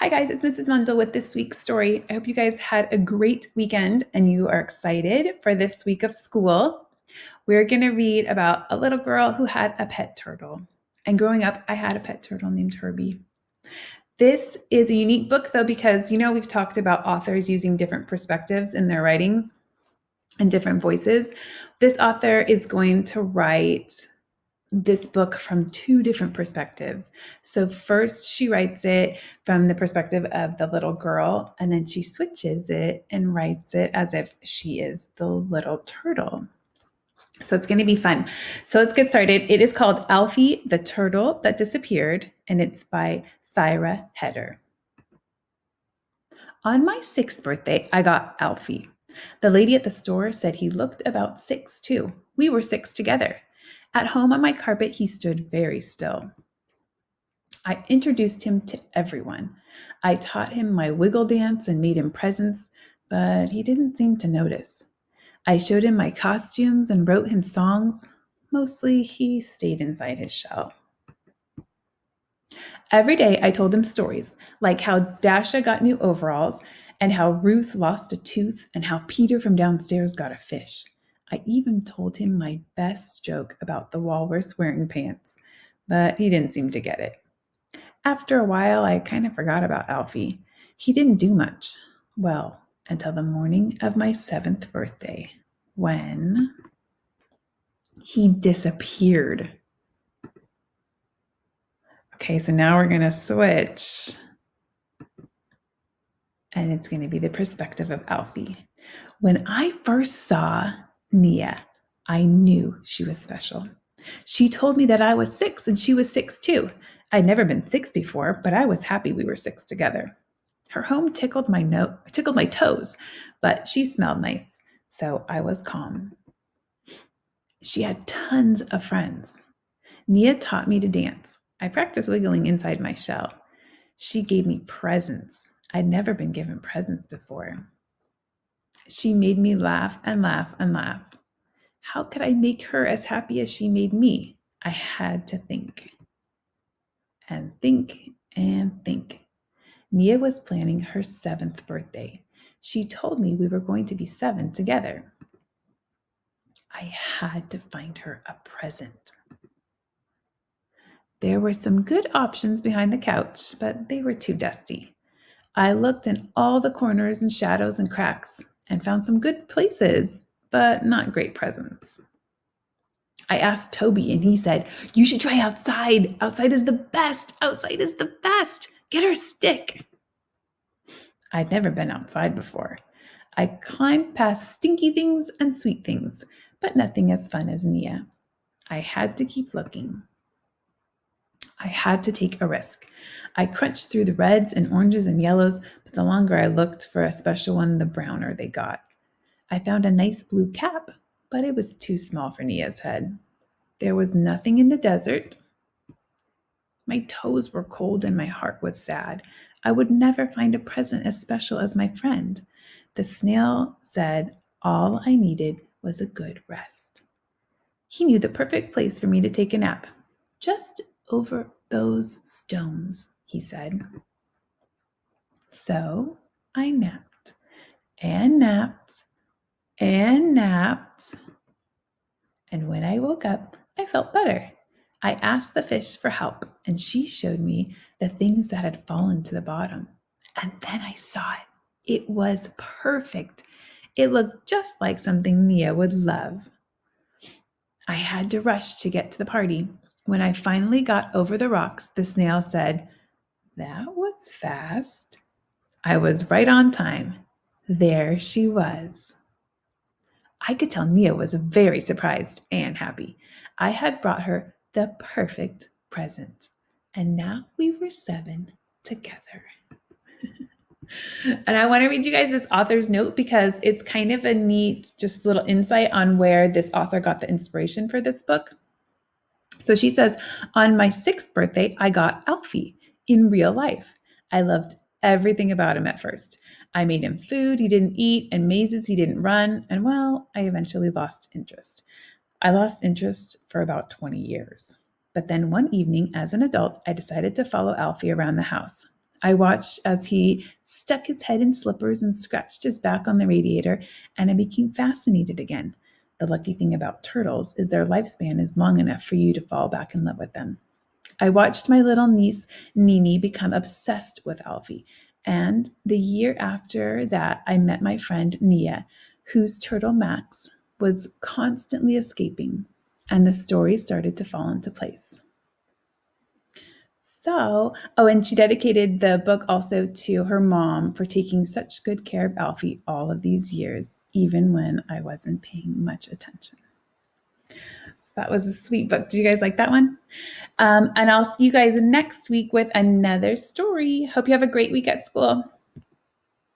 Hi, guys, it's Mrs. Mundl with this week's story. I hope you guys had a great weekend and you are excited for this week of school. We're going to read about a little girl who had a pet turtle. And growing up, I had a pet turtle named Herbie. This is a unique book, though, because we've talked about authors using different perspectives in their writings and different voices. This author is going to write this book from two different perspectives. So first she writes it from the perspective of the little girl, and then she switches it and writes it as if she is the little turtle. So it's going to be fun. So let's get started. It is called Alfie, the Turtle That Disappeared, and it's by Thyra Heder. On my 6th birthday, I got Alfie. The lady at the store said he looked about 6 too. We were 6 together. At home on my carpet, he stood very still. I introduced him to everyone. I taught him my wiggle dance and made him presents, but he didn't seem to notice. I showed him my costumes and wrote him songs. Mostly, he stayed inside his shell. Every day, I told him stories, like how Dasha got new overalls, and how Ruth lost a tooth, and how Peter from downstairs got a fish. I even told him my best joke about the walrus wearing pants, but he didn't seem to get it. After a while, I kind of forgot about Alfie. He didn't do much. Well, until the morning of my 7th birthday, when he disappeared. Okay, so now we're going to switch. And it's going to be the perspective of Alfie. When I first saw Nia, I knew she was special. She told me that I was 6 and she was 6 too. I'd never been 6 before, but I was happy we were 6 together. Her home tickled my toes, but she smelled nice, so I was calm. She had tons of friends. Nia taught me to dance. I practiced wiggling inside my shell. She gave me presents. I'd never been given presents before. She made me laugh and laugh and laugh. How could I make her as happy as she made me? I had to think. And think and think. Nia was planning her 7th birthday. She told me we were going to be 7 together. I had to find her a present. There were some good options behind the couch, but they were too dusty. I looked in all the corners and shadows and cracks and found some good places, but not great presents. I asked Toby and he said, "You should try outside. Outside is the best. Outside is the best. Get her stick." I'd never been outside before. I climbed past stinky things and sweet things, but nothing as fun as Nia. I had to keep looking. I had to take a risk. I crunched through the reds and oranges and yellows, but the longer I looked for a special one, the browner they got. I found a nice blue cap, but it was too small for Nia's head. There was nothing in the desert. My toes were cold and my heart was sad. I would never find a present as special as my friend. The snail said all I needed was a good rest. He knew the perfect place for me to take a nap. Just over those stones, he said. So I napped and napped and napped. And when I woke up, I felt better. I asked the fish for help, and she showed me the things that had fallen to the bottom. And then I saw it. It was perfect. It looked just like something Nia would love. I had to rush to get to the party. When I finally got over the rocks, the snail said, "That was fast." I was right on time. There she was. I could tell Nia was very surprised and happy. I had brought her the perfect present. And now we were 7 together. And I want to read you guys this author's note because it's kind of a neat, just little insight on where this author got the inspiration for this book. So she says, on my 6th birthday, I got Alfie in real life. I loved everything about him at first. I made him food he didn't eat and mazes he didn't run. And well, I eventually lost interest. I lost interest for about 20 years. But then one evening as an adult, I decided to follow Alfie around the house. I watched as he stuck his head in slippers and scratched his back on the radiator, and I became fascinated again. The lucky thing about turtles is their lifespan is long enough for you to fall back in love with them. I watched my little niece, Nini, become obsessed with Alfie. And the year after that, I met my friend, Nia, whose turtle, Max, was constantly escaping. And the story started to fall into place. And she dedicated the book also to her mom for taking such good care of Alfie all of these years, even when I wasn't paying much attention. So that was a sweet book. Did you guys like that one? And I'll see you guys next week with another story. Hope you have a great week at school.